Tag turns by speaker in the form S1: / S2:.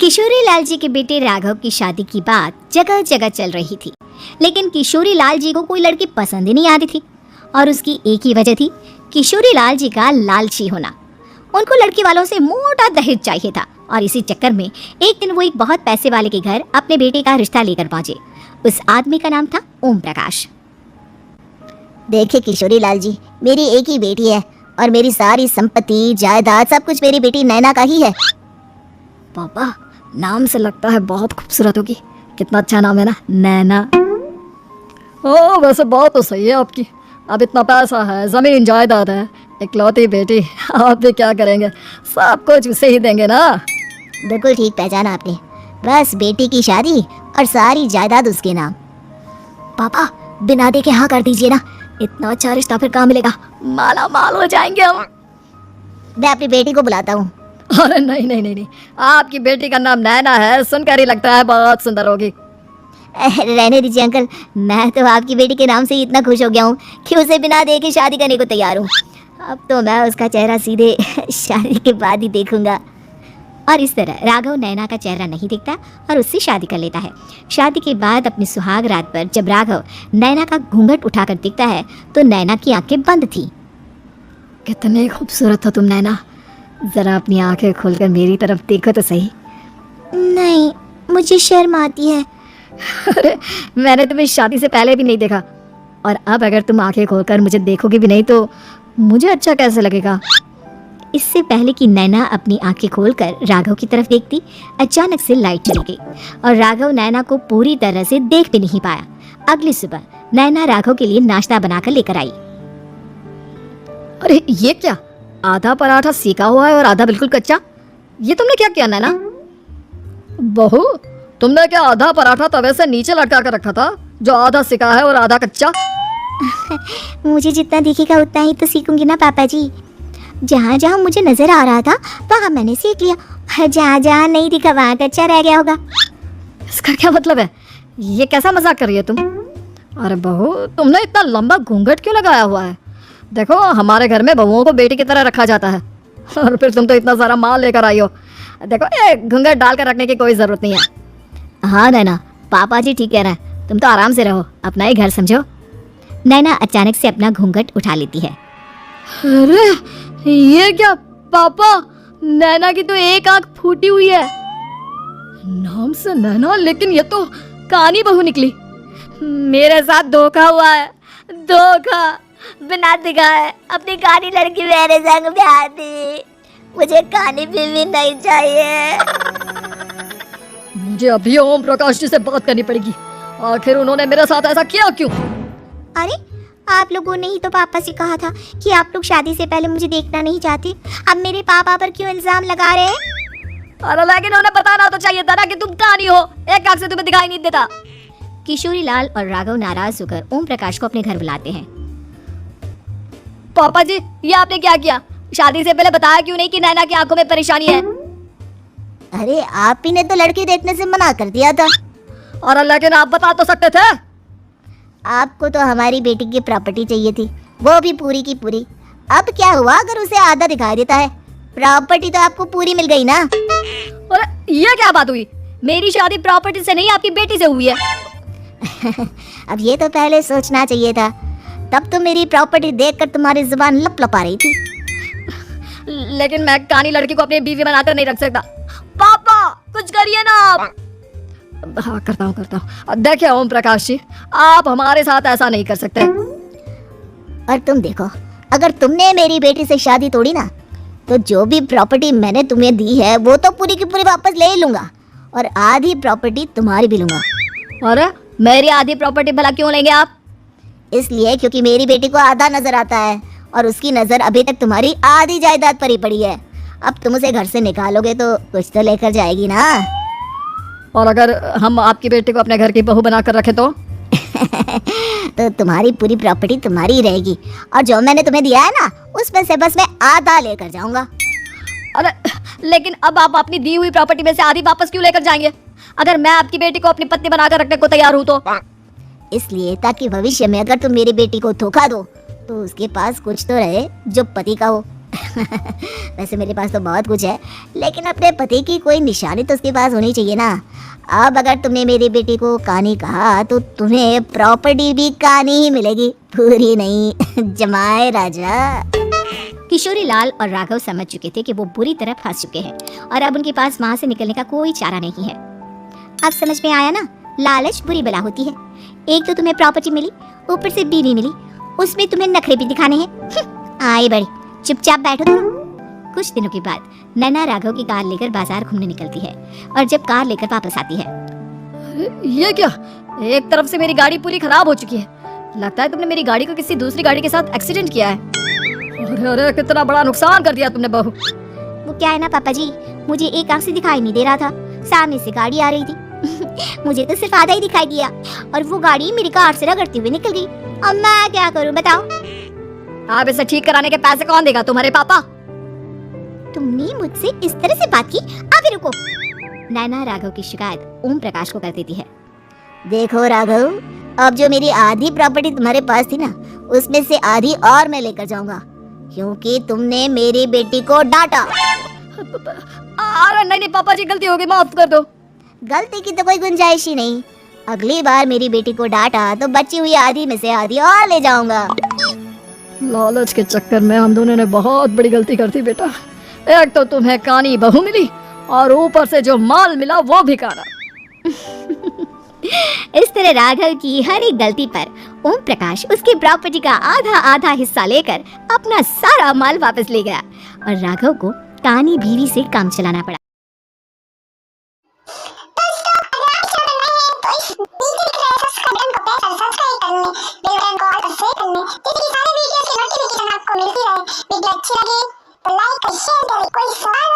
S1: किशोरी लाल जी के बेटे राघव की शादी की बात जगह जगह चल रही थी, लेकिन किशोरी लाल जी को कोई लड़की पसंद ही नहीं आती थी। और उसकी एक ही वजह थी, किशोरी लाल जी का लालची होना। उनको लड़की वालों से मोटा दहेज चाहिए था और इसी चक्कर में एक दिन वो एक बहुत पैसे वाले के घर अपने बेटे का रिश्ता लेकर पहुंचे। उस आदमी का नाम था ओम प्रकाश।
S2: देखिए किशोरी लाल जी, मेरी एक ही बेटी है और मेरी सारी संपत्ति जायदाद सब कुछ मेरी बेटी नैना का ही है।
S3: पापा, नाम से लगता है बहुत खूबसूरत होगी। कितना अच्छा नाम है ना, नैना। ओ वैसे बात तो सही है आपकी। अब इतना पैसा है, ज़मीन जायदाद है, इकलौती बेटी, आप भी क्या करेंगे? सब कुछ उसे ही देंगे ना।
S2: बिल्कुल ठीक पहचाना आपने। बस बेटी की शादी और सारी जायदाद उसके नाम।
S3: पापा, बिना देखे हाँ कर दीजिए ना। इतना अच्छा रिश्ता फिर कहाँ मिलेगा? माला माल हो जाएंगे हम।
S2: मैं अपनी बेटी को बुलाता हूँ।
S3: अरे नहीं नहीं नहीं नहीं, आपकी बेटी का नाम नैना है, सुनकर ही लगता है बहुत सुंदर होगी।
S2: रहने दीजिए अंकल, मैं तो आपकी बेटी के नाम से ही इतना खुश हो गया हूँ कि उसे बिना देखे शादी करने को तैयार हूँ। अब तो मैं उसका चेहरा सीधे शादी के बाद ही देखूंगा।
S1: और इस तरह राघव नैना का चेहरा नहीं देखता और उससे शादी कर लेता है। शादी के बाद अपनी सुहाग रात पर जब राघव नैना का घूंघट उठाकर देखता है तो नैना की आंखें बंद थी।
S3: कितनी खूबसूरत हो तुम नैना, जरा अपनी आंखें खोलकर मेरी तरफ देखो तो सही।
S2: नहीं, मुझे शर्म आती है।
S3: अरे मैंने तुम्हें शादी से पहले भी नहीं देखा, और अब अगर तुम आंखें खोलकर मुझे देखोगी भी नहीं तो मुझे अच्छा कैसे लगेगा?
S1: इससे पहले कि नैना अपनी आंखें खोलकर राघव की तरफ देखती, अचानक से लाइट चली गई और राघव नैना को पूरी तरह से देख भी नहीं पाया। अगली सुबह नैना राघव के लिए नाश्ता बनाकर लेकर आई।
S3: अरे ये क्या, आधा पराठा सेका हुआ है और आधा बिल्कुल कच्चा। ये तुमने क्या किया नैना? बहू, तुमने क्या आधा पराठा तवे से नीचे लटका कर रखा था, जो आधा सेका है और आधा कच्चा?
S2: मुझे जितना दिखेगा उतना ही तो सीखूंगी ना पापा जी। जहाँ जहाँ मुझे नजर आ रहा था वहाँ मैंने सीख लिया, और जहाँ जहाँ नहीं दिखा वहाँ कच्चा रह गया होगा।
S3: इसका क्या मतलब है? ये कैसा मजाक कर रही है तुम? अरे बहू, तुमने इतना लंबा घूंघट क्यों लगाया हुआ है? देखो, हमारे घर में बहुओं को बेटी की तरह रखा जाता है, और फिर तुम तो इतना सारा माल लेकर आई हो। देखो, ये घूंघट डाल कर रखने की कोई जरूरत नहीं है।
S1: हाँ नैना, पापा जी ठीक कह रहे हैं, तुम तो आराम से रहो, अपना ही घर समझो। नैना अचानक से अपना घूंघट उठा लेती है।
S3: अरे ये क्या पापा, नैना की तो एक आंख फूटी हुई है। नाम से नैना, लेकिन ये तो कानी बहू निकली। मेरे साथ धोखा हुआ है, धोखा।
S2: बिना दिखाए अपनी कानी लड़की मेरे संग ब्याह दी। मुझे कानी बीवी नहीं चाहिए।
S3: मुझे अभी ओम प्रकाश जी से बात करनी पड़ेगी। आखिर उन्होंने मेरे साथ ऐसा किया क्यों?
S2: अरे आप लोगों ने ही तो पापा से कहा था कि आप लोग शादी से पहले मुझे देखना नहीं चाहते। अब मेरे पापा पर क्यों इल्जाम लगा रहे हैं?
S3: अरे लेकिन उन्हें बताना तो चाहिए था ना कि तुम कहानी हो, एक आंख से तुम्हें दिखाई नहीं देता।
S1: किशोरी लाल और राघव नाराज होकर ओम प्रकाश को अपने घर बुलाते हैं।
S3: पापा जी, ये आपने क्या किया? शादी से पहले बताया क्यों नहीं कि नैना की आंखों में परेशानी है?
S2: अरे आप ही ने तो लड़की देखने से मना कर दिया था।
S3: और लेकिन आप बता तो सकते थे।
S2: आपको तो हमारी बेटी की प्रॉपर्टी चाहिए थी, वो भी पूरी की पूरी। अब क्या हुआ अगर उसे आधा दिखाई देता है? प्रॉपर्टी तो आपको पूरी मिल गई ना।
S3: अरे ये क्या बात हुई? मेरी शादी प्रॉपर्टी से नहीं, आपकी बेटी से हुई है।
S2: अब ये तो पहले सोचना चाहिए था, तब तो मेरी प्रॉपर्टी देखकर तुम्हारी जुबान लप लपा रही थी।
S3: लेकिन मैं कानी लड़की को अपनी बीवी बनाकर नहीं रख सकता। पापा कुछ करिए ना आप। हाँ करता हूँ। देखिए ओम प्रकाश जी, आप हमारे साथ ऐसा नहीं कर सकते।
S2: और तुम देखो, अगर तुमने मेरी बेटी से शादी तोड़ी ना, तो जो भी प्रॉपर्टी मैंने तुम्हें दी है वो तो पूरी की पूरी वापस ले ही लूंगा, और आधी प्रॉपर्टी तुम्हारी भी लूंगा।
S3: अरे मेरी आधी प्रॉपर्टी भला क्यों लेंगे आप?
S2: इसलिए क्योंकि मेरी बेटी को आधा नजर आता है और उसकी नजर अभी तक तुम्हारी आधी जायदाद पर ही पड़ी है। अब तुम उसे घर से निकालोगे तो कुछ तो लेकर जाएगी ना।
S3: और अगर हम आपकी बेटी को अपने घर की बहू बनाकर रखें तो?
S2: तो तुम्हारी पूरी प्रॉपर्टी तुम्हारी ही रहेगी, और जो मैंने तुम्हें दिया है ना, उसमें से बस मैं आधा लेकर जाऊंगा।
S3: अरे लेकिन अब आप अपनी दी हुई प्रॉपर्टी में से आधी वापस क्यों लेकर जाएंगे? अगर मैं आपकी बेटी को अपनी पत्नी बनाकर रखने को तैयार हूँ तो?
S2: इसलिए ताकि भविष्य में अगर तुम मेरी बेटी को धोखा दो तो उसके पास कुछ तो रहे जो पति का हो, वैसे मेरे पास तो बहुत कुछ है, लेकिन अपने पति की कोई निशानी तो उसके पास होनी चाहिए ना। अब अगर तुमने मेरी बेटी को कानी कहा तो तुम्हें प्रॉपर्टी भी कानी ही मिलेगी, पूरी नहीं। जमाए राजा।
S1: किशोरी लाल और राघव समझ चुके थे कि वो बुरी तरह फंस चुके हैं और अब उनके पास वहां से निकलने का कोई चारा नहीं है। अब समझ में आया ना, लालच बुरी बला होती है। एक तो तुम्हें प्रॉपर्टी मिली, ऊपर से बीवी मिली, उसमें तुम्हें नखरे भी दिखाने हैं। आए बड़ी, चुपचाप बैठो तुम। कुछ दिनों के बाद नैना राघव की कार लेकर बाजार घूमने निकलती है और जब कार लेकर वापस आती है,
S3: ये क्या, एक तरफ से मेरी गाड़ी पूरी खराब हो चुकी है। लगता है तुमने मेरी गाड़ी को किसी दूसरी गाड़ी के साथ एक्सीडेंट किया है। अरे अरे, कितना बड़ा नुकसान कर दिया तुमने बहू।
S1: वो क्या है ना पापा जी, मुझे एक आंख से दिखाई नहीं दे रहा था, सामने से गाड़ी आ रही थी। मुझे तो सिर्फ आधा ही दिखाई दिया और वो गाड़ी मेरी कार से रगड़ती हुई निकल गई। अब मैं क्या करूं बताओ?
S3: अब इसे ठीक कराने के पैसे कौन देगा, तुम्हारे पापा?
S1: तुमने मुझसे इस तरह से बात की? अभी रुको। नैना राघव की शिकायत ओम प्रकाश को कर देती है।
S2: देखो राघव, अब जो मेरी आधी प्रॉपर्टी तुम्हारे पास थी ना, उसमें से आधी और मैं लेकर जाऊंगा, क्योंकि तुमने मेरी बेटी को डांटा।
S3: अरे नहीं नहीं पापा जी, गलती हो गई, माफ कर दो।
S2: गलती की तो कोई गुंजाइश ही नहीं। अगली बार मेरी बेटी को डांटा तो बची हुई आधी में से आधी और ले जाऊंगा।
S3: लालच के चक्कर में हम दोनों ने बहुत बड़ी गलती कर दी बेटा। एक तो तुम्हें कानी बहू मिली और ऊपर से जो माल मिला वो भी काना।
S1: इस तरह राघव की हर एक गलती पर ओम प्रकाश उसकी प्रॉपर्टी का आधा आधा हिस्सा लेकर अपना सारा माल वापस ले गया और राघव को कानी भीरी से काम चलाना पड़ा।
S4: वीडियो की नोटिफिकेशन आपको मिलती रहे। वीडियो अच्छी लगे तो लाइक और शेयर करें। कोई सवाल